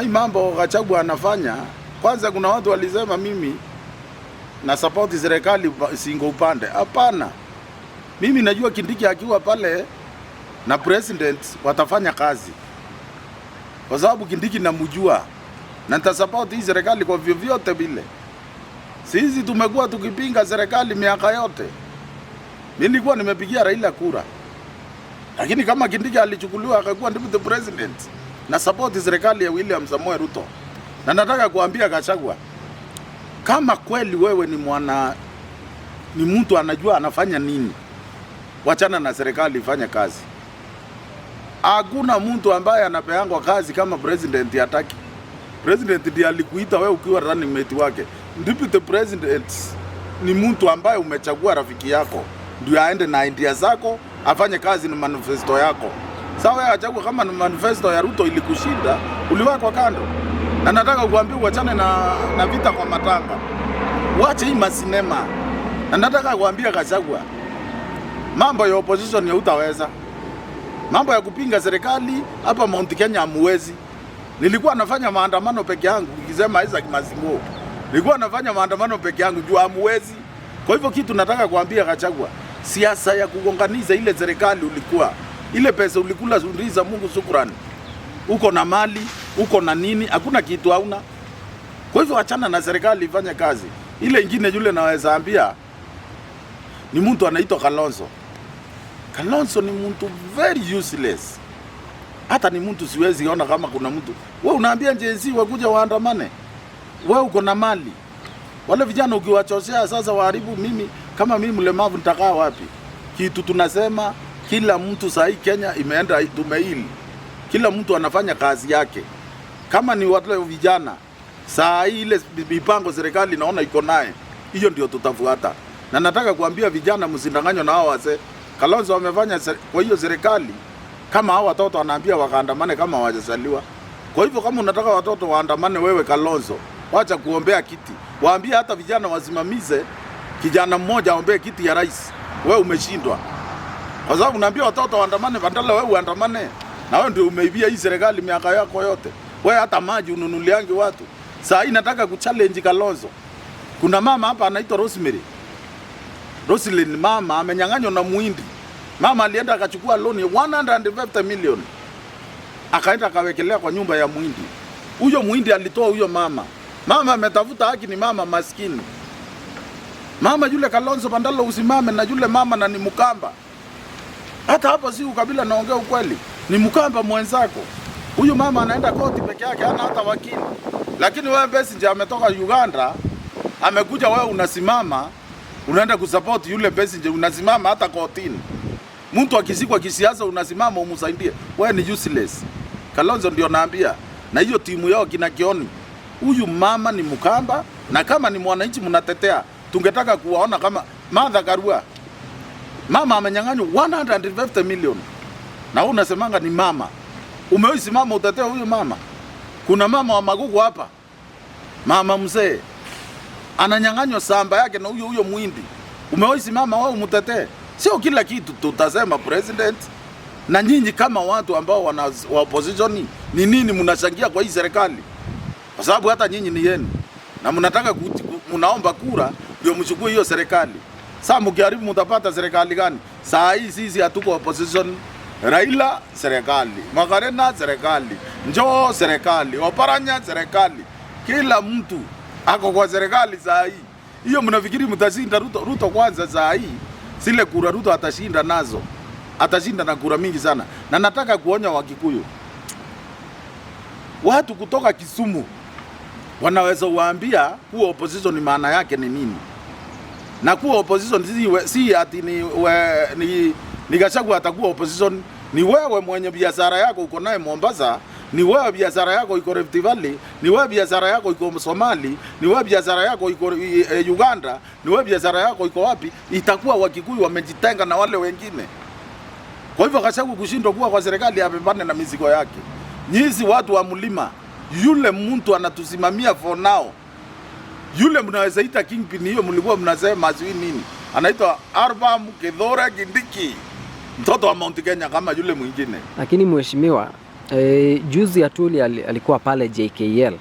Hii mambo Gachagua anafanya, kwanza kuna watu walisema mimi na support serikali singo upande. Hapana. Mimi najua Kindiki akiwa pale na president watafanya kazi. Kwa sababu Kindiki namjua na nitasupport hii serikali kwa vyovyote vile. Sisi tumekuwa tukipinga serikali miaka yote. Mimi nilikuwa nimepigia Raila kura. Lakini kama Kindiki alichukuliwa akakuwa deputy president na support serikali ya William Samoei Ruto. Na nataka kuambia Gachagua, kama kweli wewe ni mtu anajua anafanya nini, wachana na serikali ifanye kazi. Hakuna mtu ambaye anapeangwa kazi kama president hataki. President ndiye alikuita wewe ukiwa running mate wake. Deputy president ni mtu ambaye umechagua rafiki yako ndio aende na idea zako afanye kazi na manifesto yako. Sawa, wewe Gachagua, kama na manifesto ya Ruto ilikushinda, uliwekwa kando. Na nataka kuambia uachane na vita kwa matanga. Wache hii masinema. Na nataka kuambia Gachagua, mambo ya opposition hutaweza. Mambo ya kupinga serikali hapa Mount Kenya hamuwezi. Nilikuwa nafanya maandamano peke yangu nikisema Isaac Mazingo. Nilikuwa nafanya maandamano peke yangu juu hamuwezi. Kwa hivyo kitu nataka kuambia Gachagua, siasa ya kugonganiza ile serikali ulikuwa. Ile pesa ulikula sundiza Mungu shukrani. Uko na mali, uko na nini, hakuna kitu hauna. Kwa hivyo achana na serikali ifanye kazi. Ile ingine yule naweza ambia ni mtu anaitwa Kalonzo. Kalonzo ni mtu very useless. Hata ni mtu siwezi ona kama kuna mtu. Wewe unaambia jenzi wakuja waandamane. Wewe uko na mali. Wale vijana ukiwachoshea sasa waharibu mimi kama mimi mlemavu nitakaa wapi? Kitu tunasema kila mtu saa hii Kenya imeenda tumeili. Kila mtu anafanya kazi yake. Kama ni wale vijana saa hii ile mipango serikali naona iko naye. Hiyo ndio tutafuata. Na nataka kuambia vijana msindanganywe na hao wazee. Kalonzo wamefanya kwa hiyo serikali kama hao watoto wanaambia wakaandamane kama hawajazaliwa. Kwa hivyo kama unataka watoto waandamane, wewe Kalonzo, wacha kuombea kiti. Waambie hata vijana wasimamize kijana mmoja aombee kiti ya rais. Wewe umeshindwa. Kwa sababu unaambia watoto waandamane badala wewe uandamane. Na wewe ndio umeibia hii serikali miaka yako yote. Wewe hata maji ununuliangi watu. Saa hii nataka kuchallenge Kalonzo. Kuna mama hapa anaitwa Roselyn, mama amenyang'anywa na Muhindi. Mama alienda akachukua loan ya 150 million. Akaenda akawekelea kwa nyumba ya Muhindi. Huyo Muhindi alitoa huyo mama. Mama ametafuta haki, ni mama maskini. Mama yule Kalonzo bandalo usimame na yule mama na ni Mkamba. Hata hapa si ukabila, naongea ukweli. Ni Mkamba mwenzako. Huyu mama anaenda koti peke yake, hana hata wakili. Lakini wewe Besigye ametoka Uganda, amekuja, wewe unasimama, unaenda kusupport yule Besigye, unasimama hata kotini. Mtu akisikwa kisiasa unasimama umsaidie. Wewe ni useless. Kalonzo ndio naambia. Na hiyo timu yao kina Kioni. Huyu mama ni Mkamba, na kama ni mwananchi mnatetea, tungetaka kuwaona kama Martha Karua. Mama amenyang'anywa 150 million. Na wewe unasemanga ni mama. Umewahi mama utetea huyu mama? Kuna mama wa Magugu hapa. Mama mzee ananyang'anywa samba yake na huyo Muhindi. Umewahi mama wewe umtetee? Sio kila kitu tutasema president. Na nyinyi kama watu ambao wa opposition ni nini mnachangia kwa hii serikali? Kwa sababu hata nyinyi ni yenu. Na mnataka mnaomba kura ndio mchukue hiyo serikali. Sasa mkiharibu mtapata serikali gani? Saa hii sisi hatuko opposition. Raila serikali, Makarena serikali, Njoo serikali, Oparanya serikali. Kila mtu ako kwa serikali saa hii. Hiyo mnafikiri mtashinda Ruto kwanza saa hii? Sile kura Ruto atashinda nazo. Atashinda na kura mingi sana. Na nataka kuonya Wakikuyu. Watu kutoka Kisumu wanaweza waambia kuwa opposition maana yake ni nini? Na kuwa opposition si ati ni Gachagua atakuwa opposition. Ni wewe mwenye biashara yako uko naye Mombasa, ni wewe biashara yako iko Rift Valley, ni wewe biashara yako iko Somali, ni wewe biashara yako iko Uganda, ni wewe biashara yako iko wapi? Itakuwa Wakikuyu wamejitenga na wale wengine. Kwa hivyo Gachagua kushindwa kuwa kwa serikali apambane na mizigo yake. Nyinyi watu wa mlima, yule mtu anatusimamia for now. Yule mnaweza ita kingpin, hiyo mlikuwa mnasema sio nini? Anaitwa Albert Kithure Kindiki. Mtoto wa Mount Kenya kama yule mwingine. Lakini mheshimiwa, Juzi Atwoli alikuwa pale JKL,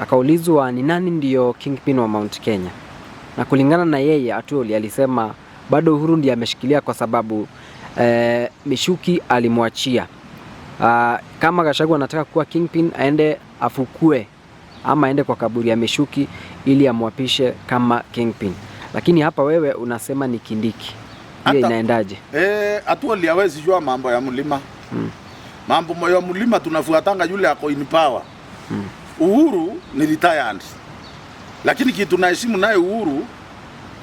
akaulizwa ni nani ndiyo kingpin wa Mount Kenya, na kulingana na yeye Atwoli alisema bado Uhuru ndiye ameshikilia kwa sababu Michuki alimwachia. Kama Gachagua anataka kuwa kingpin, aende afukue ama aende kwa kaburi ya Michuki ili amwapishe kama kingpin. Lakini hapa wewe unasema ni Kindiki. Hiyo inaendaje? Atwoli hawezi jua mambo ya mlima. Mambo ya mlima tunafuatanga yule ako in power. Uhuru ni retired. Lakini kitu tunaheshimu naye Uhuru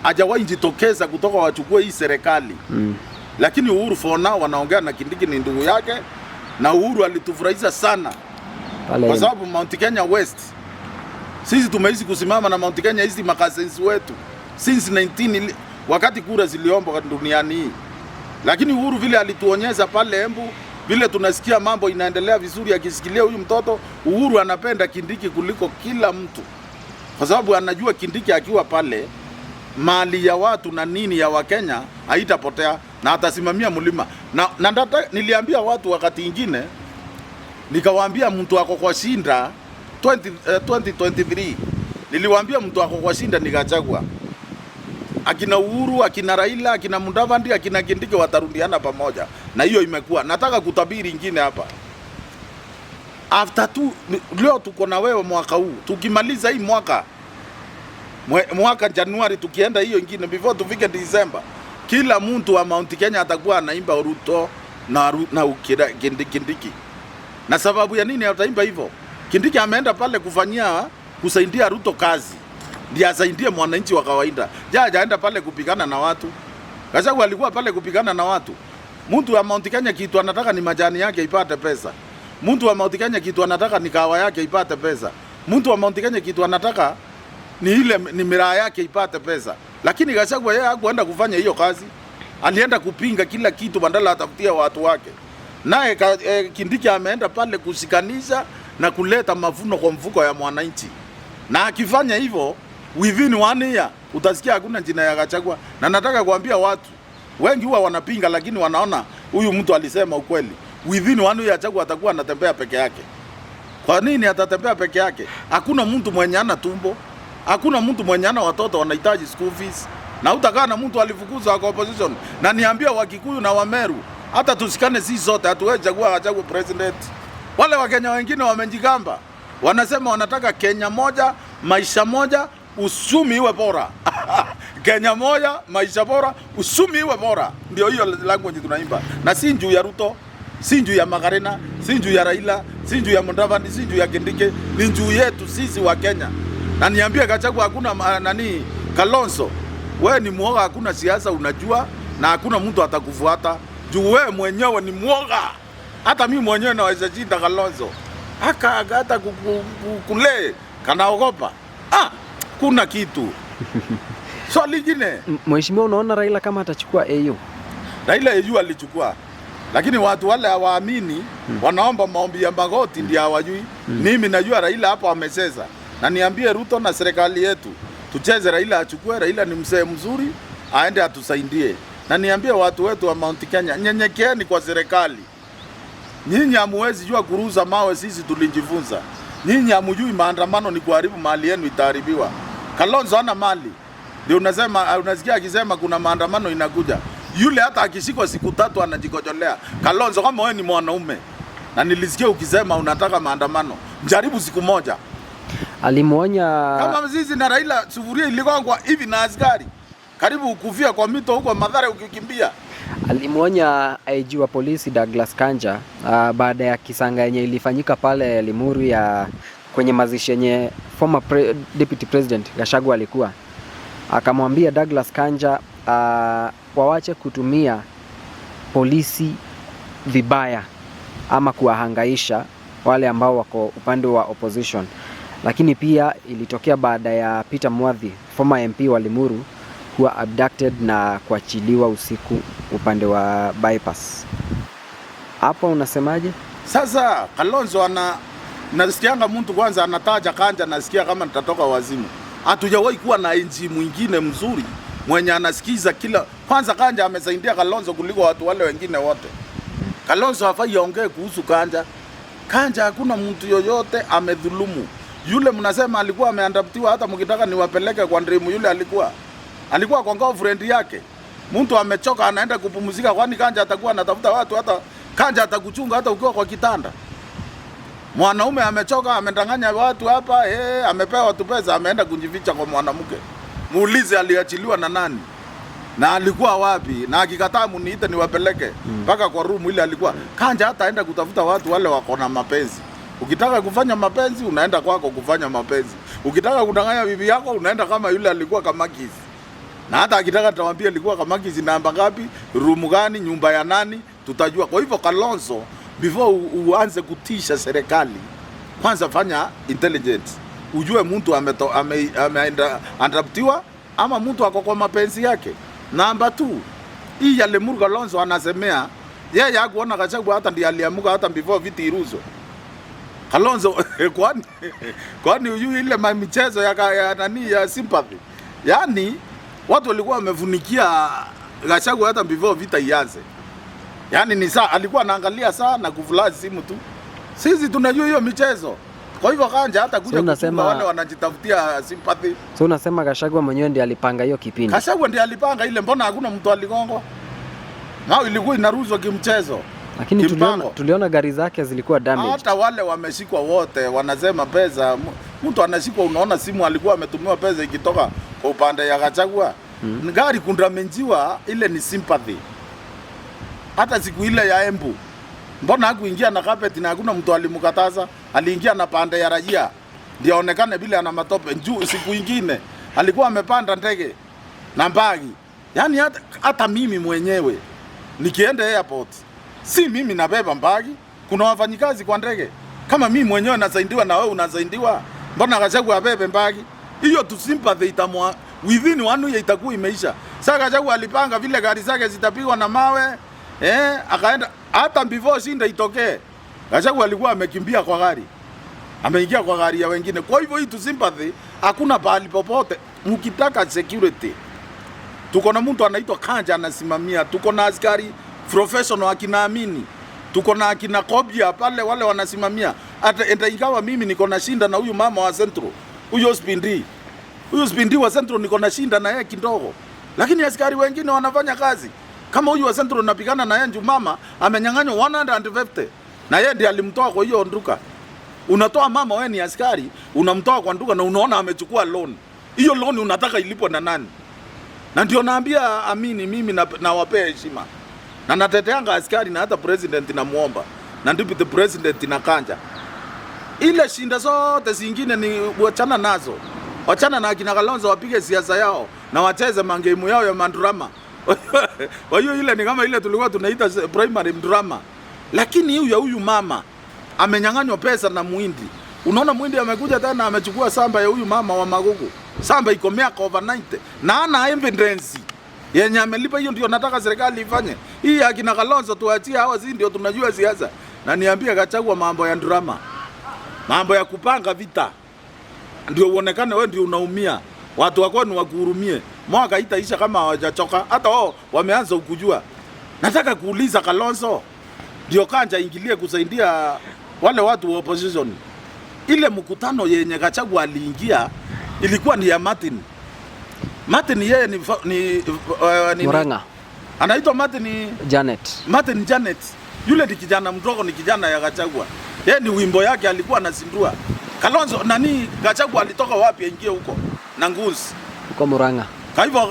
hajawahi jitokeza kutoka wachukue hii serikali. Lakini Uhuru for now wanaongea na Kindiki ni ndugu yake, na Uhuru alitufurahisha sana. Kwa sababu Mount Kenya West sisi tumeishi kusimama na Mount Kenya hizi makazensi wetu since 19 wakati kura ziliombwa duniani hii. Lakini Uhuru vile alituonyesha pale Embu, vile tunasikia mambo inaendelea vizuri, akisikilia huyu mtoto. Uhuru anapenda Kindiki kuliko kila mtu, kwa sababu anajua Kindiki akiwa pale mali ya watu na nini ya Wakenya haitapotea na atasimamia mlima. Na niliambia watu wakati ingine, nikawaambia mtu ako kwa shinda 2023 niliwaambia mtu ako kwa shinda ni Gachagua. Akina Uhuru, akina Raila, akina Mudavadi, akina Kindiki watarundiana pamoja, na hiyo imekuwa. Nataka kutabiri ingine hapa. Leo tuko na wewe mwaka huu, tukimaliza hii mwaka Januari, tukienda hiyo ingine before tufike December, kila mtu wa Mount Kenya atakuwa anaimba Ruto na Kindiki. Na sababu ya nini ataimba hivyo? Kindiki ameenda pale kusaidia Ruto kazi, ndiye asaidie mwananchi wa kawaida. Hajaenda pale kupigana na watu. Gachagua alikuwa pale kupigana na watu. Mtu wa Mount Kenya kitu anataka ni majani yake ipate pesa. Mtu wa Mount Kenya kitu anataka ni kahawa yake ipate pesa. Mtu wa Mount Kenya kitu anataka ni miraa yake ipate pesa. Lakini Gachagua yeye hakuenda kufanya hiyo kazi. Alienda kupinga kila kitu badala atafutia watu wake. Naye Kindiki ameenda pale kusikanisha na kuleta mavuno kwa mfuko ya mwananchi. Na akifanya hivyo within 1 year utasikia hakuna jina ya Gachagua. Na nataka kuambia watu wengi huwa wanapinga, lakini wanaona huyu mtu alisema ukweli. Within 1 year Gachagua atakuwa anatembea peke yake. Kwa nini atatembea peke yake? Hakuna mtu mwenye ana tumbo, hakuna mtu mwenye ana watoto wanahitaji school fees, na utakaa na mtu alifukuzwa kwa opposition. Na niambia Wakikuyu na Wameru, hata tusikane sisi zote hatuwezi chagua Gachagua president. Wale Wakenya wengine wamejigamba, wanasema wanataka Kenya moja, maisha moja, usumi iwe bora. Kenya moja, maisha bora, usumi iwe bora. Ndio hiyo language tunaimba. Na si juu ya Ruto, si juu ya Magarena, si juu ya Raila, si juu ya Mudavadi, si juu ya Kindiki, ni juu yetu sisi wa Kenya. Na niambie Gachagua hakuna Kalonzo, wewe ni muoga, hakuna siasa unajua, na hakuna mtu atakufuata. Juu wewe mwenyewe ni muoga. Hata mimi mwenyewe naweza jinda Kalonzo. Hata kule kanaogopa. Kuna kitu. Swali lingine. Mheshimiwa, unaona Raila kama atachukua AU? Raila AU alichukua. Lakini watu wale hawaamini, wanaomba maombi ya magoti ndio hawajui. Mimi najua Raila hapo amecheza. Na niambie Ruto na serikali yetu, tucheze Raila achukue. Raila ni mzee mzuri, aende atusaidie. Na niambie watu wetu wa Mount Kenya, nyenyekeeni kwa serikali. Nyinyi hamuwezi jua kuruza mawe, sisi tulijifunza. Nyinyi hamujui maandamano ni kuharibu mali yenu, itaharibiwa. Kalonzo hana mali. Ndio unasikia akisema kuna maandamano inakuja. Yule hata akishikwa siku 3 anajikojolea. Kalonzo, kama wewe ni mwanaume na nilisikia ukisema unataka maandamano, jaribu siku moja. Alimuonya kama sisi na Raila sufuria iligongwa hivi na askari. Karibu ukufia kwa mito huko Mathare ukikimbia. Alimuonya IG wa polisi Douglas Kanja baada ya kisanga yenye ilifanyika pale Limuru ya kwenye mazishi yenye former deputy president Gachagua alikuwa. Akamwambia Douglas Kanja wawache kutumia polisi vibaya ama kuwahangaisha wale ambao wako upande wa opposition. Lakini pia ilitokea baada ya Peter Mwathi, former MP wa Limuru, kuwa abducted na kuachiliwa usiku upande wa bypass. Hapo unasemaje? Sasa Kalonzo nasikianga mtu kwanza anataja Kanja, nasikia kama nitatoka wazimu. Hatujawahi kuwa na NG mwingine mzuri mwenye anasikiza kila. Kwanza Kanja amesaidia Kalonzo kuliko watu wale wengine wote. Kalonzo hafai aongee kuhusu Kanja. Kanja hakuna mtu yoyote amedhulumu. Yule mnasema alikuwa ameandaptiwa, hata mkitaka niwapeleke kwa Ndrimu, yule alikuwa kwa girlfriend yake. Mtu amechoka anaenda kupumzika, kwani Kanja atakuwa anatafuta watu? Hata Kanja atakuchunga hata ukiwa kwa kitanda. Mwanaume amechoka, amendanganya watu hapa, amepewa watu pesa, ameenda kujificha kwa mwanamke. Muulize aliachiliwa na nani? Na alikuwa wapi? Na akikataa muniite niwapeleke mpaka kwa room ile alikuwa. Kanja hata aenda kutafuta watu wale wako na mapenzi. Ukitaka kufanya mapenzi unaenda kwako kufanya mapenzi. Ukitaka kudanganya bibi yako unaenda kama yule alikuwa Kamakisi. Na hata akitaka tutamwambia alikuwa Kamakisi namba ngapi, room gani, nyumba ya nani, tutajua. Kwa hivyo Kalonzo, before uanze kutisha serikali, kwanza fanya intelligence. Ujue mtu ameenda andaptiwa ama mtu ako kwa mapenzi yake. Namba 2, hii ya Lemuru Kalonzo anasemea yeye hakuona Gachagua, hata ndiye aliamuka hata before viti iruzwe. Kalonzo kwani huyu ile michezo ya nani ya sympathy. Yaani watu walikuwa wamevunikia Gachagua hata before vita ianze. Yaani ni saa alikuwa anaangalia saa na kuflash simu tu. Sisi tunajua hiyo michezo. Kwa hivyo Kanja hata kuja kufunga wale wanajitafutia sympathy. So unasema Gachagua mwenyewe ndiye alipanga hiyo kipindi? Gachagua ndiye alipanga ile, mbona hakuna mtu aligongwa? Nao ilikuwa inaruzwa kimchezo. Lakini tuliona gari zake zilikuwa damaged. Hata wale wameshikwa wote wanasema pesa. Mtu anashikwa, unaona simu alikuwa ametumiwa pesa ikitoka kwa upande ya Gachagua. Gari kundamenjiwa ile ni sympathy. Hata siku ile ya Embu, mbona hakuingia na carpet na hakuna mtu alimkataza? Aliingia na pande ya raia ndio aonekane vile ana matope. Siku nyingine alikuwa amepanda ndege na mbagi. Yaani hata mimi mwenyewe nikienda airport, si mimi nabeba mbagi, kuna wafanyikazi kwa ndege. Kama mimi mwenyewe nasaidiwa na wewe unasaidiwa, mbona Gachagua abebe mbagi? Hiyo tu sympathy itamwa within 1 year itakuwa imeisha. Sasa Gachagua alipanga vile gari zake zitapigwa na mawe, akaenda hata before shinda itokee. Gachagua alikuwa amekimbia kwa gari, ameingia kwa gari ya wengine. Kwa hivyo hii tu sympathy hakuna pahali popote. Mkitaka security, tuko na mtu anaitwa Kanja anasimamia, tuko na askari professional akina Amini, tuko na akina Kobia pale wale wanasimamia. Hata ingawa mimi niko na shinda na huyu mama wa Central, huyo Spindi wa Central niko na shinda na yeye kidogo, lakini askari wengine wanafanya kazi. Kama huyu wa Central napigana na yeye, mama amenyang'anywa 150 na yeye ndiye alimtoa kwa hiyo nduka. Unatoa mama, wewe ni askari, unamtoa kwa nduka na unaona amechukua loan. Hiyo loan unataka ilipwe na nani? Na ndio naambia Amini, mimi nawapea heshima. Na nateteanga askari na hata president namuomba. Na deputy president na Kanja. Ile shinda zote zingine ni wachana nazo. Wachana na akina Kalonzo wapige siasa yao na wacheze mangemu yao ya mandrama. Kwa hiyo ile ni kama ile tulikuwa tunaita primary drama. Lakini huyu mama amenyang'anywa pesa na Muhindi. Unaona Muhindi amekuja tena amechukua samba ya huyu mama wa Magugu. Samba iko miaka over 90 na ana evidence yenye amelipa. Hiyo ndio nataka serikali ifanye. Hii akina Kalonzo tuachie hawa, si ndio tunajua siasa. Na niambie Gachagua mambo ya drama, mambo ya kupanga vita, ndio uonekane wewe ndio unaumia. Watu wako ni wakuhurumie. Mwaka itaisha kama hawajachoka. Hata wao wameanza ukujua. Nataka kuuliza Kalonzo, ndio Kanja ingilie kusaidia wale watu wa opposition. Ile mkutano yenye Gachagua aliingia ilikuwa ni ya Martin. Martin yeye ni Murang'a. Anaitwa Martin Janet. Yule ni kijana mdogo, ni kijana ya Gachagua. Yeye ni wimbo yake alikuwa anazindua. Kalonzo Gachagua alitoka wapi aingie huko? Na Nguzi. Huko Murang'a. Kwa hivyo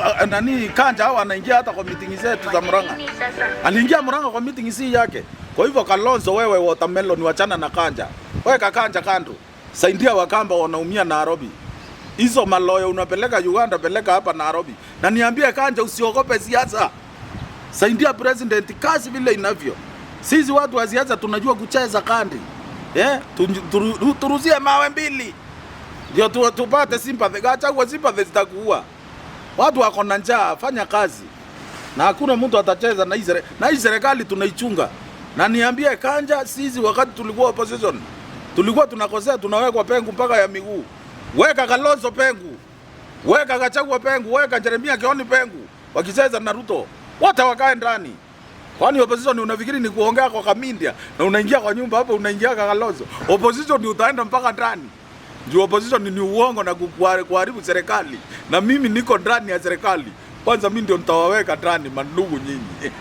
Kanja hao anaingia hata kwa meeting zetu za Murang'a. Aliingia Murang'a kwa meeting si yake. Kwa hivyo Kalonzo, wewe watermelon, wachana na Kanja. Weka Kanja kando. Saidia Wakamba wanaumia Nairobi. Hizo maloyo unapeleka Uganda, peleka hapa Nairobi. Na niambie Kanja, usiogope siasa. Saidia president kazi vile inavyo. Sisi watu wa siasa tunajua kucheza kandi. Turuzie mawe mbili. Ndio tupate sympathy. Gachagua sympathy zitakuua. Watu wako na njaa, fanya kazi. Na hakuna mtu atacheza na hii serikali tunaichunga. Na niambie Kanja, sisi wakati tulikuwa opposition, tulikuwa tunakosea, tunawekwa pengu mpaka ya miguu. Weka Kalonzo pengu, weka Gachagua pengu, weka Jeremia Kioni pengu. Wakicheza na Ruto wote wakae ndani. Kwani opposition unafikiri ni kuongea kwa Kamindia na unaingia kwa nyumba hapo unaingia kwa Kalonzo? Opposition ni utaenda mpaka ndani. Juu opposition ni uongo na kuharibu serikali. Na mimi niko ndani ya serikali. Kwanza mimi ndio nitawaweka ndani mandugu nyinyi.